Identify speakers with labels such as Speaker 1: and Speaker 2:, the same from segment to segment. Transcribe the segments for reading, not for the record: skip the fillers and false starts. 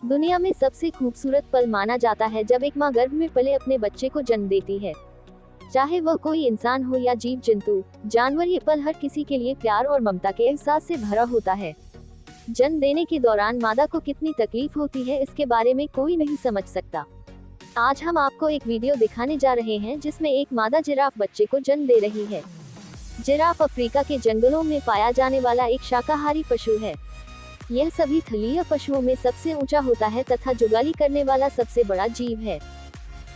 Speaker 1: दुनिया में सबसे खूबसूरत पल माना जाता है जब एक माँ गर्भ में पले अपने बच्चे को जन्म देती है। चाहे वह कोई इंसान हो या जीव जंतु, जानवर, ये पल हर किसी के लिए प्यार और ममता के एहसास से भरा होता है। जन्म देने के दौरान मादा को कितनी तकलीफ होती है, इसके बारे में कोई नहीं समझ सकता। आज हम आपको एक वीडियो दिखाने जा रहे हैं जिसमें एक मादा जिराफ बच्चे को जन्म दे रही है। जिराफ अफ्रीका के जंगलों में पाया जाने वाला एक शाकाहारी पशु है। यह सभी थलीय पशुओं में सबसे ऊंचा होता है तथा जुगाली करने वाला सबसे बड़ा जीव है।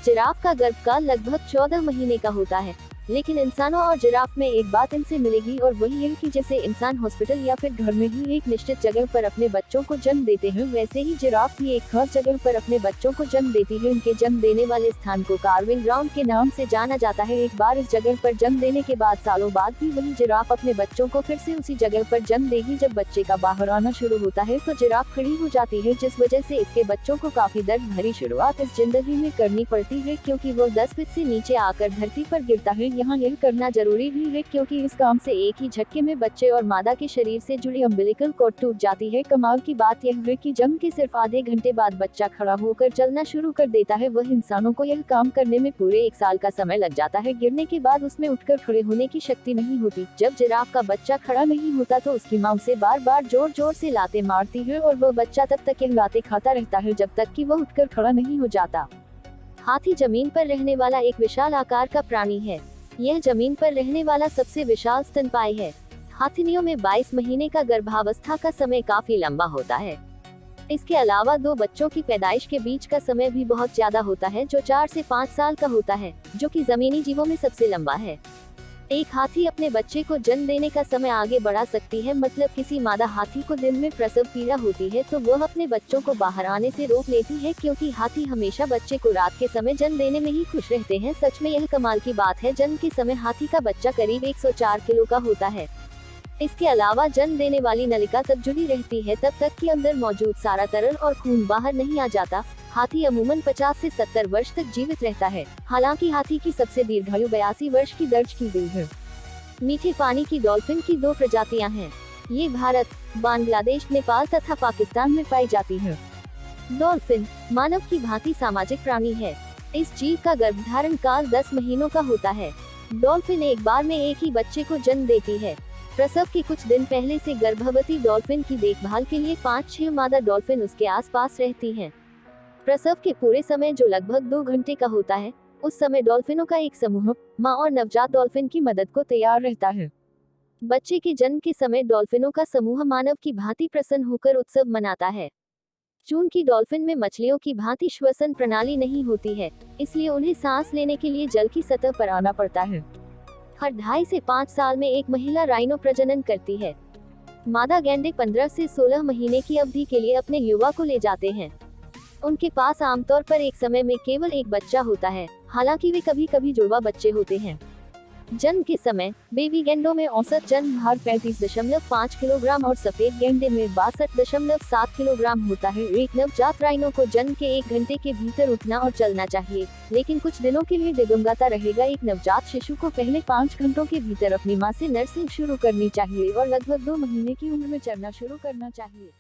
Speaker 1: जिराफ का गर्भकाल लगभग 14 महीने का होता है, लेकिन इंसानों और जिराफ में एक बात इनसे मिलेगी और वही है कि जैसे इंसान हॉस्पिटल या फिर घर में ही एक निश्चित जगह पर अपने बच्चों को जन्म देते हैं, वैसे ही जिराफ भी एक खास जगह पर अपने बच्चों को जन्म देती है। उनके जन्म देने वाले स्थान को कार्विंग ग्राउंड के नाम से जाना जाता है। एक बार इस जगह पर जन्म देने के बाद सालों बाद भी वही जिराफ अपने बच्चों को फिर से उसी जगह पर जन्म देगी। जब बच्चे का बाहर आना शुरू होता है तो जिराफ खड़ी हो जाती है, जिस वजह से इसके बच्चों को काफी दर्द भरी शुरुआत इस जिंदगी में करनी पड़ती है, क्योंकि वो 10 फीट से नीचे आकर धरती पर गिरता है। यहाँ यह करना जरूरी भी है क्योंकि इस काम से एक ही झटके में बच्चे और मादा के शरीर से जुड़ी अम्बिलिकल कॉर्ड टूट जाती है। कमाल की बात यह है कि जन्म के सिर्फ आधे घंटे बाद बच्चा खड़ा होकर चलना शुरू कर देता है। वह इंसानों को यह काम करने में पूरे 1 साल का समय लग जाता है। गिरने के बाद उसमें उठकर खड़े होने की शक्ति नहीं होती। जब जिराफ का बच्चा खड़ा नहीं होता तो उसकी मां उसे बार बार जोर जोर से लाते मारती है और वह बच्चा तब तक यह लाते खाता रहता है जब तक कि वह उठकर खड़ा नहीं हो जाता। हाथी जमीन पर रहने वाला एक विशाल आकार का प्राणी है। यह जमीन पर रहने वाला सबसे विशाल स्तनपायी है। हाथिनियों में 22 महीने का गर्भावस्था का समय काफी लंबा होता है। इसके अलावा 2 बच्चों की पैदाइश के बीच का समय भी बहुत ज्यादा होता है, जो 4 से 5 साल का होता है, जो कि जमीनी जीवों में सबसे लंबा है। एक हाथी अपने बच्चे को जन्म देने का समय आगे बढ़ा सकती है। मतलब किसी मादा हाथी को दिन में प्रसव पीड़ा होती है तो वह अपने बच्चों को बाहर आने से रोक लेती है, क्योंकि हाथी हमेशा बच्चे को रात के समय जन्म देने में ही खुश रहते हैं। सच में यह कमाल की बात है। जन्म के समय हाथी का बच्चा करीब 104 किलो का होता है। इसके अलावा जन्म देने वाली नलिका तब जुड़ी रहती है तब तक कि अंदर मौजूद सारा तरल और खून बाहर नहीं आ जाता। हाथी अमूमन 50 से 70 वर्ष तक जीवित रहता है। हालांकि हाथी की सबसे दीर्घायु 82 वर्ष की दर्ज की गई है। मीठे पानी की डॉल्फिन की 2 प्रजातियां हैं। ये भारत, बांग्लादेश, नेपाल तथा पाकिस्तान में पाई जाती है। डॉल्फिन मानव की भांति सामाजिक प्राणी है। इस जीव का गर्भधारण काल 10 महीनों का होता है। डॉल्फिन एक बार में एक ही बच्चे को जन्म देती है। प्रसव के कुछ दिन पहले से गर्भवती डॉल्फिन की देखभाल के लिए 5-6 मादा डॉल्फिन उसके आसपास रहती हैं। प्रसव के पूरे समय, जो लगभग 2 घंटे का होता है, उस समय डॉल्फिनों का एक समूह मां और नवजात डॉल्फिन की मदद को तैयार रहता है। बच्चे के जन्म के समय डॉल्फिनों का समूह मानव की भांति प्रसन्न होकर उत्सव मनाता है। चूंकि डॉल्फिन में मछलियों की भांति श्वसन प्रणाली नहीं होती है, इसलिए उन्हें सांस लेने के लिए जल की सतह पर आना पड़ता है। हर 2.5 से 5 साल में एक महिला राइनो प्रजनन करती है। मादा गैंडे 15 से 16 महीने की अवधि के लिए अपने युवा को ले जाते हैं। उनके पास आमतौर पर एक समय में केवल एक बच्चा होता है, हालांकि वे कभी कभी जुड़वा बच्चे होते हैं। जन्म के समय बेबी गेंडों में औसत जन्म भार 35.5 किलोग्राम और सफेद गेंडे में 62.7 किलोग्राम होता है। एक नवजात राइनो को जन्म के 1 घंटे के भीतर उठना और चलना चाहिए, लेकिन कुछ दिनों के लिए डिगंगाता रहेगा। एक नवजात शिशु को पहले 5 घंटों के भीतर अपनी मां से नर्सिंग शुरू करनी चाहिए और लगभग 2 महीने की उम्र में चलना शुरू करना चाहिए।